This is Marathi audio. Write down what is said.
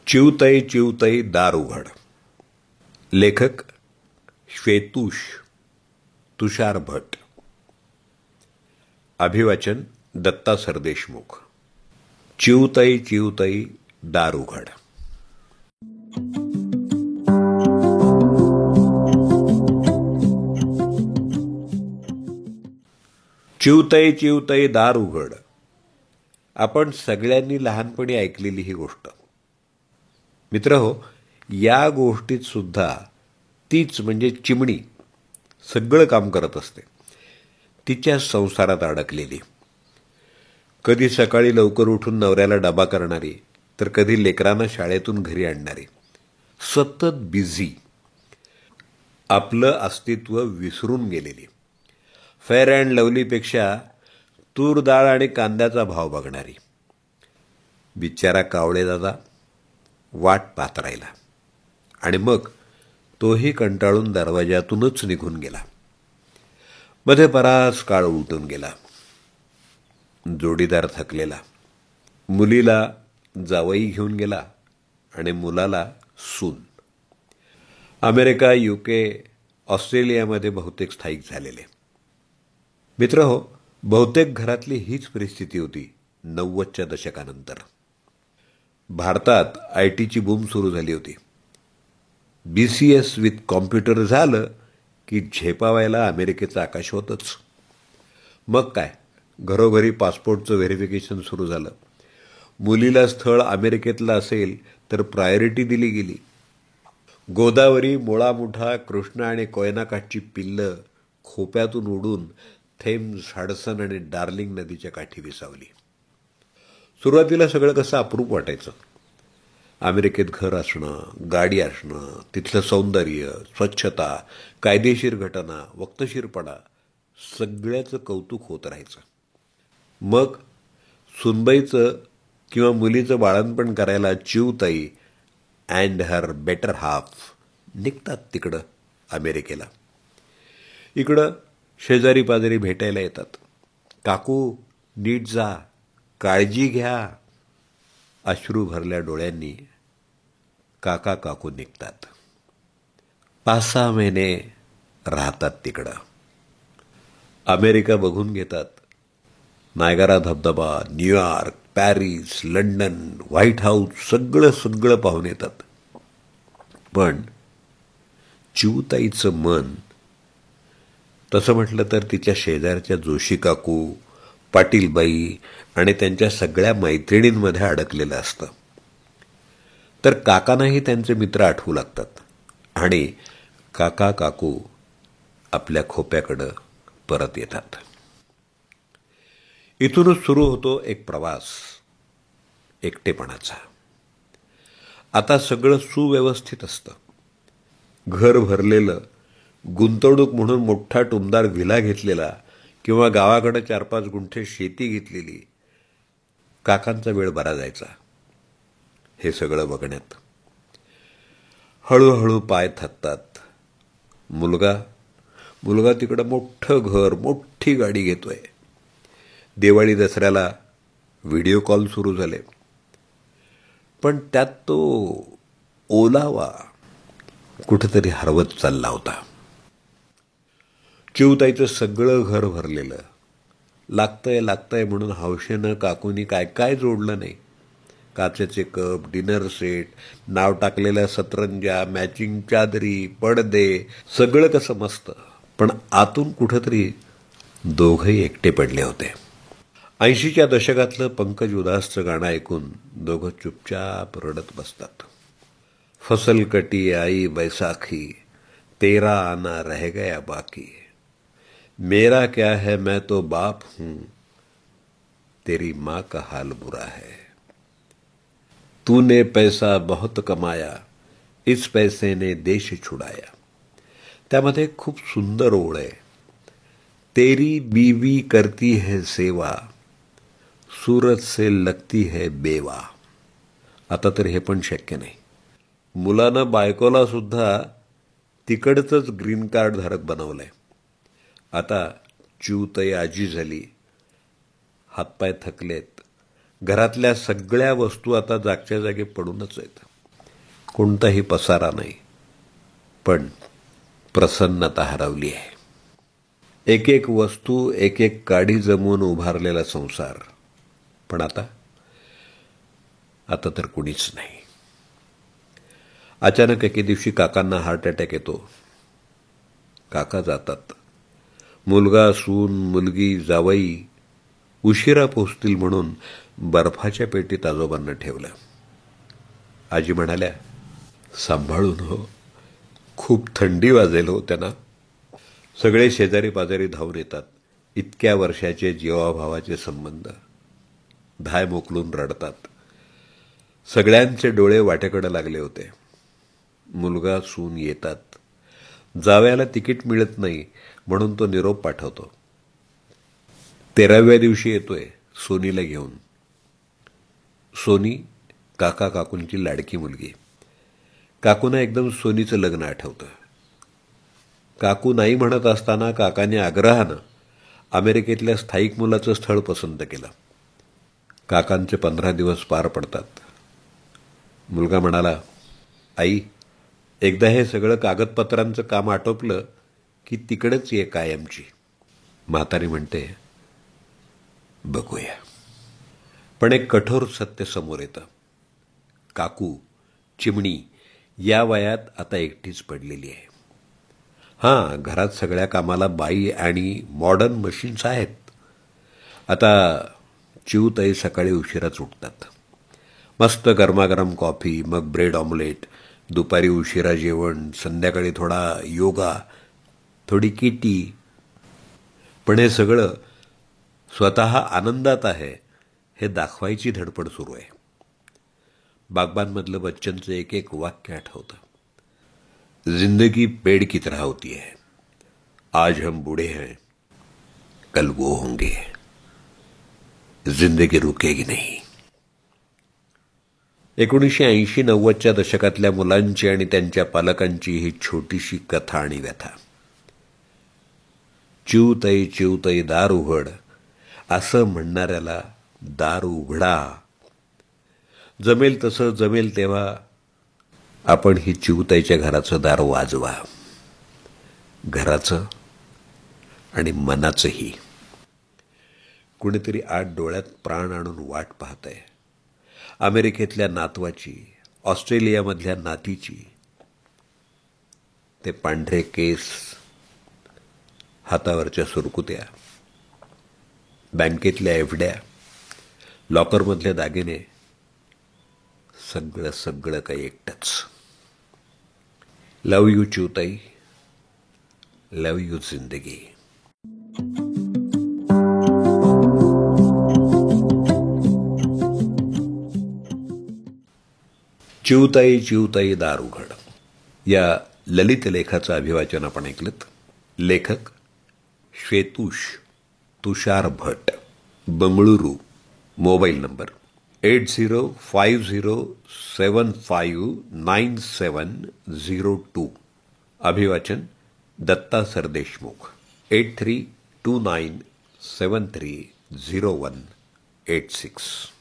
चिवतई चिवतई दार उघड. लेखक श्वेतूष तुषार भट. अभिवाचन दत्ता सरदेशमुख. चिवतई चिवतई दार उघड. चिवतई चिवतई दार उघड. आपण सगळ्यांनी लहानपणी ऐकलेली ही गोष्ट. मित्रहो, या गोष्टीत सुद्धा तीच म्हणजे चिमणी सगळं काम करत असते, तिच्या संसारात अडकलेली. कधी सकाळी लवकर उठून नवऱ्याला डबा करणारी, तर कधी लेकरांना शाळेतून घरी आणणारी. सतत बिझी, आपलं अस्तित्व विसरून गेलेली. फेअर अँड लवलीपेक्षा तूर डाळ आणि कांद्याचा भाव बघणारी. बिचारा कावळे दादा वाट पाहत राहिला आणि मग तोही कंटाळून दरवाजातूनच निघून गेला. मध्ये बराच काळ उलटून गेला. जोडीदार थकलेला. मुलीला जावई घेऊन गेला आणि मुलाला सून. अमेरिका, UK, ऑस्ट्रेलियामध्ये बहुतेक स्थायिक झालेले. मित्रहो, बहुतेक घरातली हीच परिस्थिती होती 90च्या दशकानंतर. भारतात IT ची बूम सुरू झाली होती. BCS विथ कॉम्प्युटर झालं की झेपावायला अमेरिकेचं आकाश होतच. मग काय, घरोघरी पासपोर्टचं व्हेरिफिकेशन सुरू झालं. मुलीला स्थळ अमेरिकेतलं असेल तर प्रायोरिटी दिली गेली. गोदावरी, मुळामुठा, कृष्णा आणि कोयनाकाठची पिल्लं खोप्यातून उडून थेम्स, हडसन आणि डार्लिंग नदीच्या काठी विसावली. सुरुवातीला सगळं कसं अप्रूप वाटायचं. अमेरिकेत घर असणं, गाडी असणं, तिथलं सौंदर्य, स्वच्छता, कायदेशीर घटना, वक्तशीरपणा सगळ्याचं कौतुक होत राहायचं. मग सुनबाईचं किंवा मुलीचं बाळंतपण करायला चिवताई अँड हर बेटर हाफ निघतात तिकडं अमेरिकेला. इकडं शेजारी पाजारी भेटायला येतात. काकू नीट जा, काळजी घ्या. अश्रू भरल्या डोळ्यांनी काका काकू निघतात. 5-6 महिने राहतात तिकडं. अमेरिका बघून घेतात. नायगारा धबधबा, New York, Paris, London, white house सगळं पाहून येतात. पण चिवताईचं मन तसं म्हटलं तर तिच्या शेजारच्या जोशी काकू, पाटीलबाई आणि त्यांच्या सगळ्या मैत्रिणींमध्ये अडकलेलं असतं. तर काकांनाही त्यांचे मित्र आठवू लागतात आणि काका काकू आपल्या खोप्याकडं परत येतात. इथूनच सुरू होतो एक प्रवास एकटेपणाचा. आता सगळं सुव्यवस्थित असतं. घर भरलेलं, गुंतवणूक म्हणून मोठा टुमदार विला घेतलेला किंवा गावाकडे 4-5 गुंठे शेती घेतलेली. काकांचा वेळ बरा जायचा हे सगळं बघण्यात. हळूहळू पाय थकतात. मुलगा तिकडं मोठं घर, मोठी गाडी घेतोय. दिवाळी दसऱ्याला व्हिडिओ कॉल सुरू झाले. पण त्यात तो ओलावा कुठेतरी हरवत चालला होता. चिवताईचं सगळं घर भरलेलं. लागतंय म्हणून हौशेनं काकूनी काय जोडलं नाही. काचेचे कप, डिनर सेट, नाव टाकलेल्या सतरंजा, मॅचिंग चादरी, पडदे सगळं कसं मस्त. पण आतून कुठंतरी दोघंही एकटे पडले होते. 80च्या दशकातलं पंकज उधासचं गाणं ऐकून दोघं चुपचाप रडत बसतात. फसल कटी आई बैसाखी, तेरा आना रह गया बाकी. मेरा क्या है मैं तो बाप हूं, तेरी माँ का हाल बुरा है. तूने पैसा बहुत कमाया, इस पैसे ने देश छुड़ाया. त्यामध्ये खूप सुंदर ओळ आहे. तेरी बीवी करती है सेवा, सूरत से लगती है बेवा. आता तर हे पण शक्य नाही. मुलानं बायकोला सुद्धा तिकडचंच ग्रीन कार्ड धारक बनवलंय. आता चिवताई आजी झाली. हातपाय थकलेत. घरातल्या सगळ्या वस्तू आता जागच्या जागी पडूनच आहेत. कोणताही पसारा नाही, पण प्रसन्नता हरवली आहे. एक एक वस्तू, एक एक काडी जमवून उभारलेला संसार, पण आता तर कुणीच नाही. अचानक एके दिवशी काकांना हार्ट अटॅक येतो. काका जातात. मुलगा, सून, मुलगी, जावई उशिरा पोचतील म्हणून बर्फाच्या पेटीत आजोबांना ठेवलं. आजी म्हणाल्या, सांभाळून हो, खूप थंडी वाजेल हो त्यांना. सगळे शेजारी पाजारी धावून येतात. इतक्या वर्षाचे जीवाभावाचे संबंध धाय मोकलून रडतात. सगळ्यांचे डोळे वाटेकडे लागले होते. मुलगा, सून येतात. जावयाला तिकीट मिळत नाही म्हणून तो निरोप पाठवतो. 13व्या दिवशी येतोय सोनीला घेऊन. सोनी काका काकूंची लाडकी मुलगी. काकूंना एकदम सोनीचं लग्न आठवतं. काकू नाही म्हणत असताना काकाने आग्रहानं अमेरिकेतल्या स्थायिक मुलाचं स्थळ पसंत केलं. काकांचे 15 दिवस पार पडतात. मुलगा म्हणाला, आई, एकदा हे सगळं कागदपत्रांचं काम आटोपलं की तिकडेच ये कायमची. म्हातारी म्हणते, बघूया. पण एक कठोर सत्य समोर येतं. काकू, चिमणी या वयात आता एकटीच पडलेली आहे. हां, घरात सगळ्या कामाला बाई आणि मॉडर्न मशीन्स आहेत. आता चिवताई सकाळी उशिराच उठतात. मस्त गरमागरम कॉफी, मग ब्रेड ऑमलेट, दुपारी उशिरा जेवण, संध्याकाळी थोडा योगा, थोडी किटी. पण हे सगळं स्वतः आनंदात आहे हे दाखवायची धडपड सुरू आहे. बागबानमधलं बच्चनचं एक एक वाक्य आठवतं. जिंदगी पेड़ की तरह होती है, आज हम बूढ़े हैं, कल वो होंगे, जिंदगी रुकेगी नहीं. 1980-90च्या दशकातल्या मुलांची आणि त्यांच्या पालकांची ही छोटीशी कथा आणि व्यथा. चिवताई चिवताई दार उघड असं म्हणणाऱ्याला दार उघडा. जमेल तसं, जमेल तेव्हा आपण ही चिवताईच्या घराचं दार वाजवा. घराचं आणि मनाचंही. कुणीतरी आत डोळ्यात प्राण आणून वाट पाहतंय. अमेरिकेतल्या नातवाची, ऑस्ट्रेलियामधल्या नातीची. ते पांढरे केस, हातावरच्या सुरकुत्या, बँकेतल्या एफड्या, लॉकरमधले दागिने, सगळं सगळं काही एकटंच. लव यू चिवताई, लव यू जिंदगी. चिवताई चिवताई दार उघड या ललित लेखाचं अभिवाचन आपण ऐकलंत. लेखक श्वेतुष तुषार भट, बंगळुरू. Mobile number 8050759702. अभिवाचन दत्ता सरदेशमुख. 8329730186.